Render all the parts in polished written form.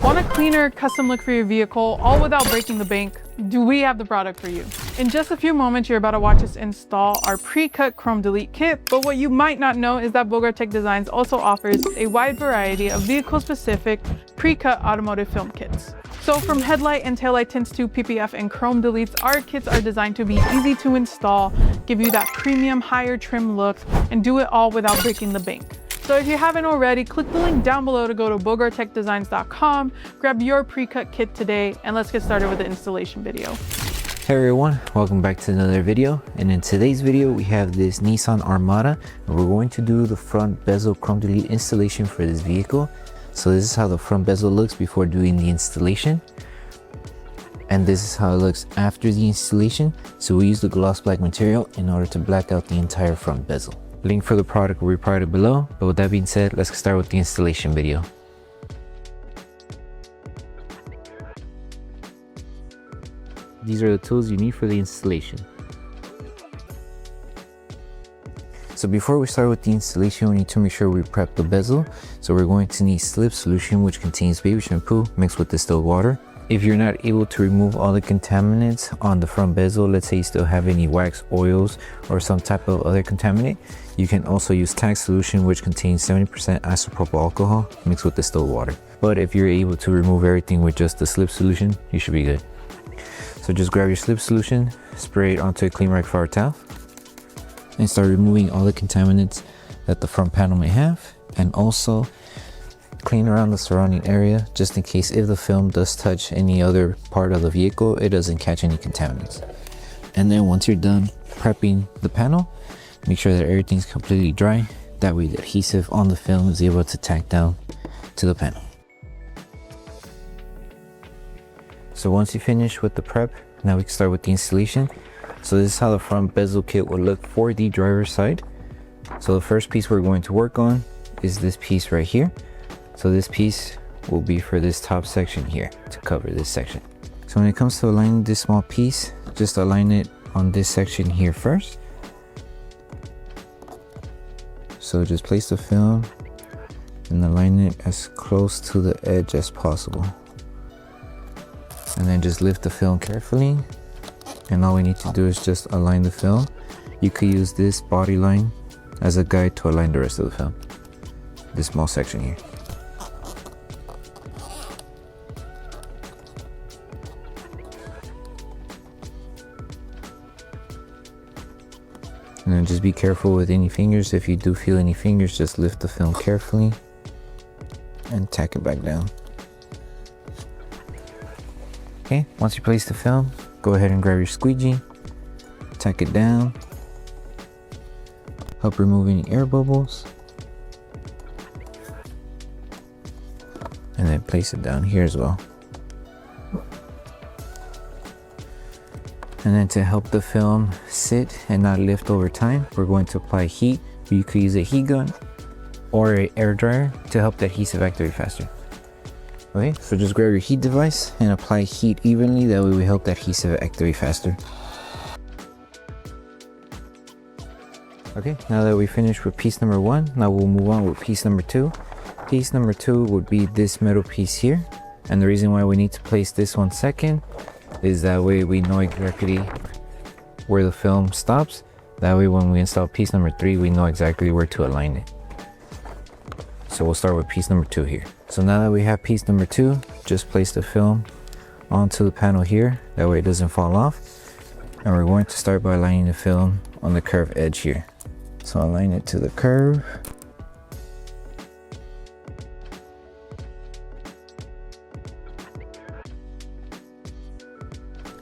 Want a cleaner, custom look for your vehicle, all without breaking the bank? Do we have the product for you? In just a few moments, you're about to watch us install our pre-cut chrome delete kit, but what you might not know is that Bogart Tech Designs also offers a wide variety of vehicle-specific pre-cut automotive film kits. So from headlight and taillight tints to PPF and chrome deletes, our kits are designed to be easy to install, give you that premium, higher trim look, and do it all without breaking the bank. So if you haven't already, click the link down below to go to bogarttechdesigns.com, grab your pre-cut kit today, and let's get started with the installation video. Hey everyone, welcome back to another video. And in today's video, we have this Nissan Armada, and we're going to do the front bezel chrome delete installation for this vehicle. So this is how the front bezel looks before doing the installation. And this is how it looks after the installation. So we use the gloss black material in order to black out the entire front bezel. Link for the product will be provided below, but with that being said, let's start with the installation video. These are the tools you need for the installation. So before we start with the installation, we need to make sure we prep the bezel. So we're going to need slip solution, which contains baby shampoo mixed with distilled water. If you're not able to remove all the contaminants on the front bezel, let's say you still have any wax, oils, or some type of other contaminant, you can also use TAC solution, which contains 70% isopropyl alcohol mixed with distilled water. But if you're able to remove everything with just the slip solution, you should be good. So just grab your slip solution, spray it onto a clean rag flour towel, and start removing all the contaminants that the front panel may have, and also clean around the surrounding area just in case if the film does touch any other part of the vehicle, it doesn't catch any contaminants. And then once you're done prepping the panel, make sure that everything's completely dry. That way the adhesive on the film is able to tack down to the panel. So once you finish with the prep, now we can start with the installation. So this is how the front bezel kit will look for the driver's side. So the first piece we're going to work on is this piece right here. So this piece will be for this top section here to cover this section. So when it comes to aligning this small piece, just align it on this section here first. So just place the film and align it as close to the edge as possible. And then just lift the film carefully. And all we need to do is just align the film. You could use this body line as a guide to align the rest of the film. This small section here. And then just be careful with any fingers. If you do feel any fingers, just lift the film carefully and tack it back down. Okay, once you place the film, go ahead and grab your squeegee, tack it down, help remove any air bubbles, and then place it down here as well. And then to help the film sit and not lift over time, we're going to apply heat. You could use a heat gun or an air dryer to help the adhesive activate faster. Okay, so just grab your heat device and apply heat evenly. That way we help the adhesive activate faster. Okay, now that we finished with piece number one, now we'll move on with piece number two. Piece number two would be this metal piece here. And the reason why we need to place this one second is that way we know exactly where the film stops. That way when we install piece number three, we know exactly where to align it. So we'll start with piece number two here. So now that we have piece number two, just place the film onto the panel here. That way it doesn't fall off. And we're going to start by aligning the film on the curved edge here. So align it to the curve.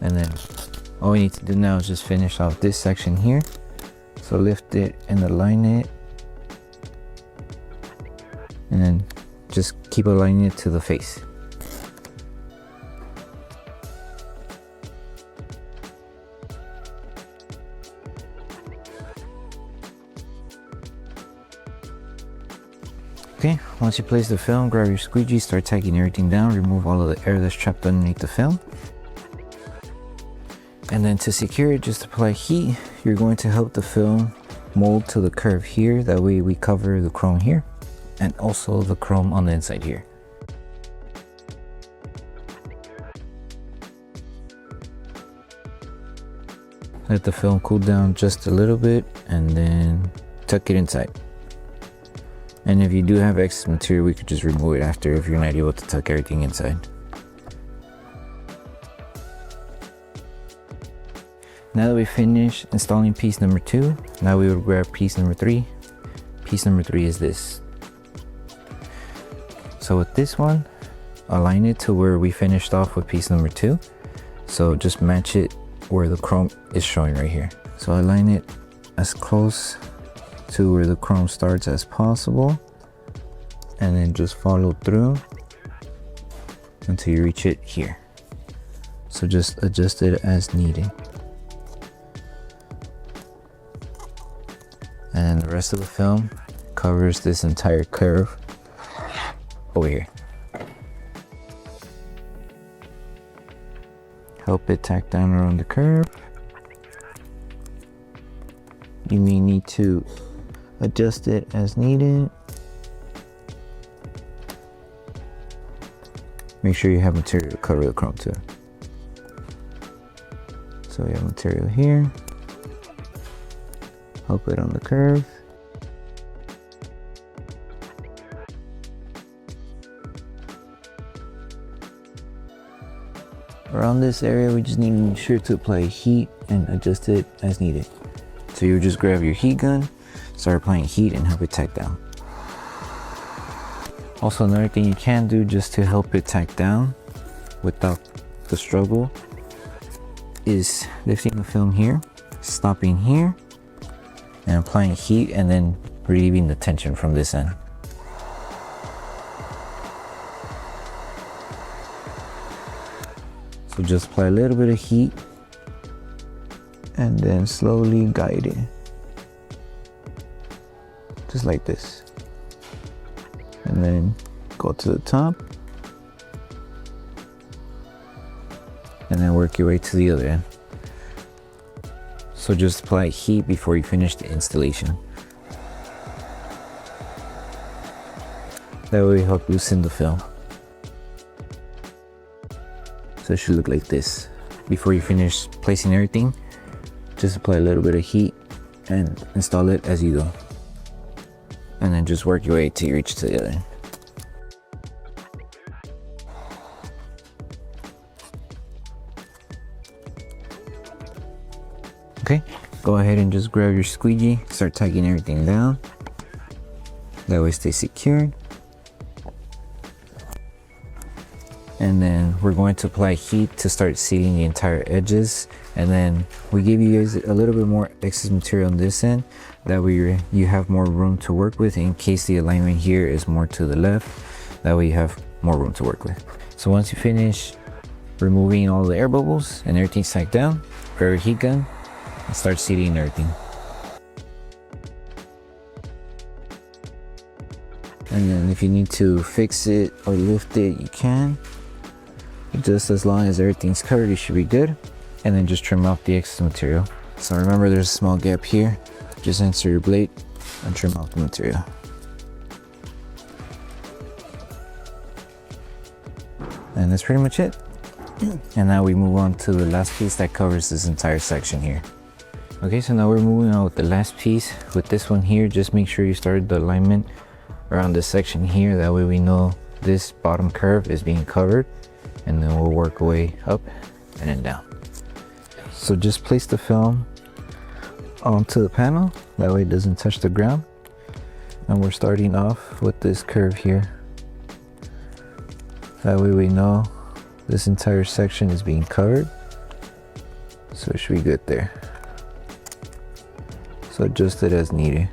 And then all we need to do now is just finish off this section here. So lift it and align it. And then just keep aligning it to the face. Okay, once you place the film, grab your squeegee, start tacking everything down, remove all of the air that's trapped underneath the film. And then to secure it, just apply heat. You're going to help the film mold to the curve here. That way we cover the chrome here and also the chrome on the inside here. Let the film cool down just a little bit and then tuck it inside. And if you do have excess material, we could just remove it after if you're not able to tuck everything inside. Now that we finished installing piece number 2, now we will grab piece number 3. Piece number 3 is this. So with this one, align it to where we finished off with piece number 2. So just match it where the chrome is showing right here. So align it as close to where the chrome starts as possible, and then just follow through until you reach it here. So just adjust it as needed. And the rest of the film covers this entire curve over here. Help it tack down around the curve. You may need to adjust it as needed. Make sure you have material to cover the chrome too. So we have material here. Help it on the curve. Around this area, we just need to make sure to apply heat and adjust it as needed. So you just grab your heat gun, start applying heat and help it tack down. Also, another thing you can do just to help it tack down without the struggle is lifting the film here, stopping here, and applying heat and then relieving the tension from this end. So just apply a little bit of heat and then slowly guide it. Just like this. And then go to the top. And then work your way to the other end. So just apply heat before you finish the installation. That will help loosen the film. So it should look like this. Before you finish placing everything, just apply a little bit of heat and install it as you go. And then just work your way till you reach to the other end. Okay, go ahead and just grab your squeegee, start tightening everything down. That way it stays secured. And then we're going to apply heat to start sealing the entire edges. And then we give you guys a little bit more excess material on this end. That way you have more room to work with in case the alignment here is more to the left. That way you have more room to work with. So once you finish removing all the air bubbles and everything's tacked down, grab your heat gun and start sealing everything. And then if you need to fix it or lift it, you can. Just as long as everything's covered, you should be good. And then just trim off the excess material. So remember, there's a small gap here. Just insert your blade and trim off the material. And that's pretty much it. And now we move on to the last piece that covers this entire section here. Okay, so now we're moving on with the last piece. With this one here, just make sure you start the alignment around this section here. That way we know this bottom curve is being covered. And then we'll work our way up and then down. So just place the film onto the panel. That way it doesn't touch the ground. And we're starting off with this curve here. That way we know this entire section is being covered. So it should be good there. So adjust it as needed.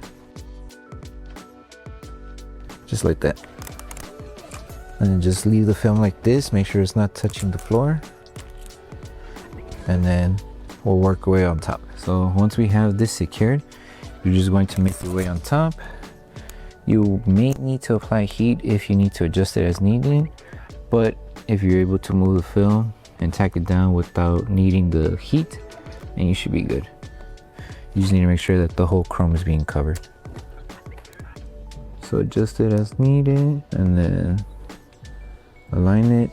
Just like that. And then just leave the film like this. Make sure it's not touching the floor. And then we'll work our way on top. So once we have this secured, you're just going to make your way on top. You may need to apply heat if you need to adjust it as needed. But if you're able to move the film and tack it down without needing the heat, then you should be good. You just need to make sure that the whole chrome is being covered. So adjust it as needed and then align it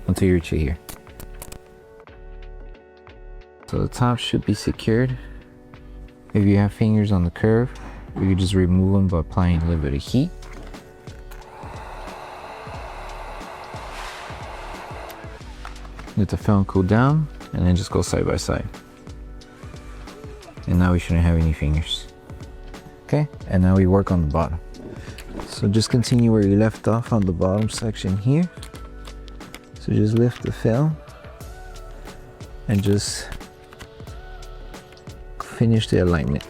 until you reach it here. So the top should be secured. If you have fingers on the curve, you can just remove them by applying a little bit of heat. Let the film cool down and then just go side by side. And now we shouldn't have any fingers. Okay, and now we work on the bottom. So just continue where you left off on the bottom section here. So just lift the film and just finish the alignment.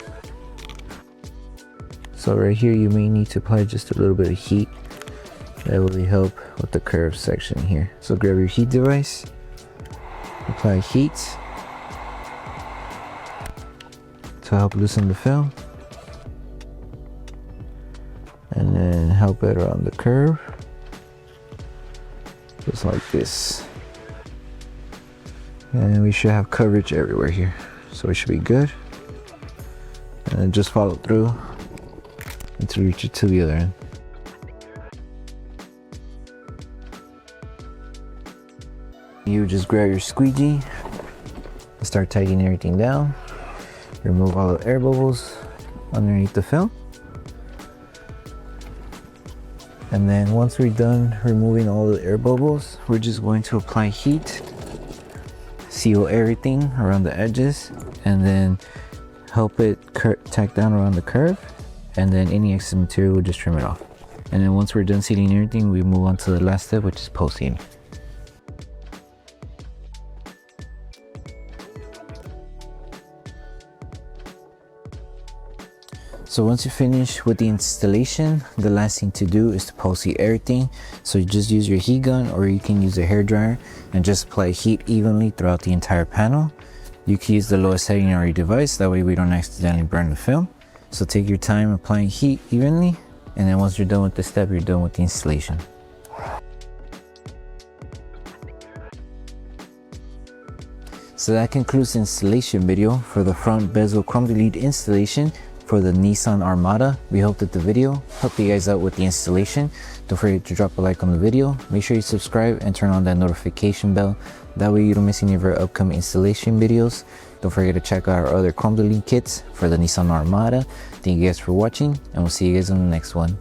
So right here you may need to apply just a little bit of heat. That will really help with the curve section here. So grab your heat device, apply heat to help loosen the film, and then help it around the curve, just like this. And we should have coverage everywhere here, so it should be good. And then just follow through until you reach it to the other end. You just grab your squeegee and start tightening everything down. Remove all the air bubbles underneath the film. And then once we're done removing all the air bubbles, we're just going to apply heat, seal everything around the edges, and then help it tack down around the curve. And then any excess material, we'll just trim it off. And then once we're done sealing everything, we move on to the last step, which is post-sealing. So once you finish with the installation, the last thing to do is to post-heat everything. So you just use your heat gun, or you can use a hairdryer and just apply heat evenly throughout the entire panel. You can use the lowest setting on your device, that way we don't accidentally burn the film. So take your time applying heat evenly, and then once you're done with this step, you're done with the installation. So that concludes the installation video for the front bezel chrome delete installation for the Nissan Armada. We hope that the video helped you guys out with the installation. Don't forget to drop a like on the video. Make sure you subscribe and turn on that notification bell. That way you don't miss any of our upcoming installation videos. Don't forget to check out our other chrome delete kits for the Nissan Armada. Thank you guys for watching, and we'll see you guys on the next one.